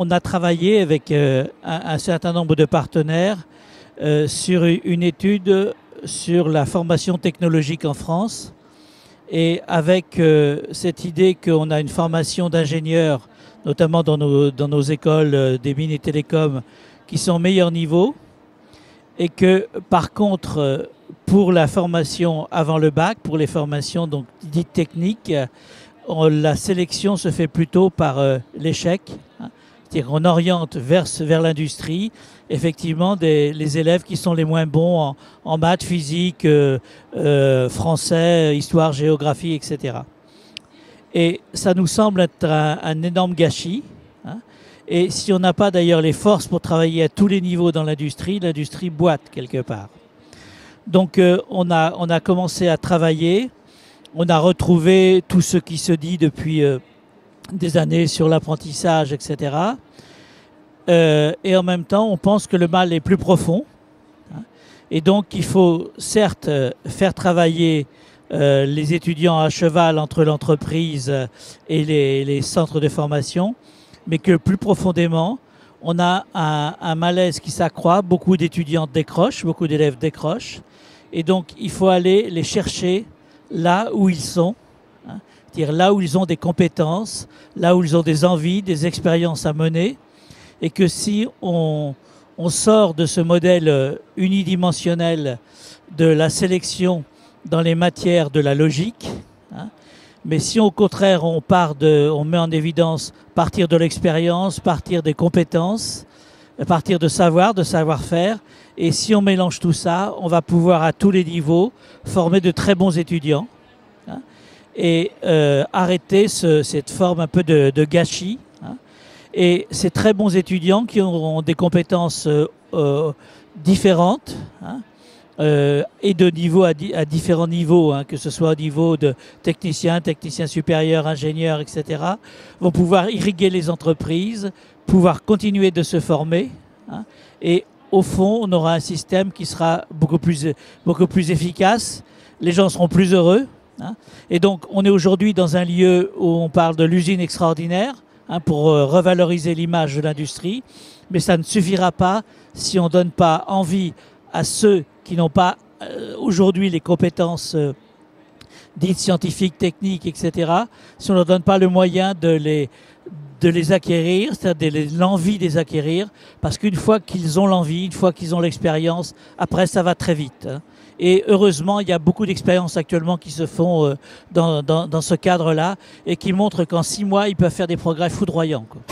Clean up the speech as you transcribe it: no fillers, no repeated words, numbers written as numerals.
on a travaillé avec un certain nombre de partenaires sur une étude sur la formation technologique en France, et avec cette idée qu'on a une formation d'ingénieurs, notamment dans nos écoles des mines et télécoms, qui sont au meilleur niveau, et que par contre, pour la formation avant le bac, pour les formations donc dites techniques, la sélection se fait plutôt par l'échec. C'est-à-dire qu'on oriente vers l'industrie, effectivement, les élèves qui sont les moins bons en maths, physique, français, histoire, géographie, etc. Et ça nous semble être un énorme gâchis. Et si on n'a pas d'ailleurs les forces pour travailler à tous les niveaux dans l'industrie boite quelque part. Donc on a commencé à travailler, on a retrouvé tout ce qui se dit depuis des années sur l'apprentissage, etc. Et en même temps, on pense que le mal est plus profond. Et donc il faut certes faire travailler les étudiants à cheval entre l'entreprise et les centres de formation, mais que plus profondément, on a un malaise qui s'accroît, beaucoup d'étudiants décrochent, beaucoup d'élèves décrochent, et donc il faut aller les chercher là où ils sont, c'est-à-dire là où ils ont des compétences, là où ils ont des envies, des expériences à mener, et que si on sort de ce modèle unidimensionnel de la sélection dans les matières de la logique, mais si au contraire on met en évidence partir de l'expérience, partir des compétences, partir de savoir-faire, et si on mélange tout ça, on va pouvoir à tous les niveaux former de très bons étudiants et arrêter cette forme un peu de gâchis. Et ces très bons étudiants qui auront des compétences différentes, et de niveau à différents niveaux, que ce soit au niveau de technicien supérieur, ingénieur, etc., vont pouvoir irriguer les entreprises, pouvoir continuer de se former, et au fond, on aura un système qui sera beaucoup plus efficace, les gens seront plus heureux, et donc on est aujourd'hui dans un lieu où on parle de l'usine extraordinaire, pour revaloriser l'image de l'industrie, mais ça ne suffira pas si on ne donne pas envie à ceux qui n'ont pas aujourd'hui les compétences dites scientifiques, techniques, etc., si on ne leur donne pas le moyen de les acquérir, c'est-à-dire l'envie de les acquérir, parce qu'une fois qu'ils ont l'envie, une fois qu'ils ont l'expérience, après ça va très vite. Et heureusement, il y a beaucoup d'expériences actuellement qui se font dans ce cadre-là et qui montrent qu'en 6 mois, ils peuvent faire des progrès foudroyants, quoi.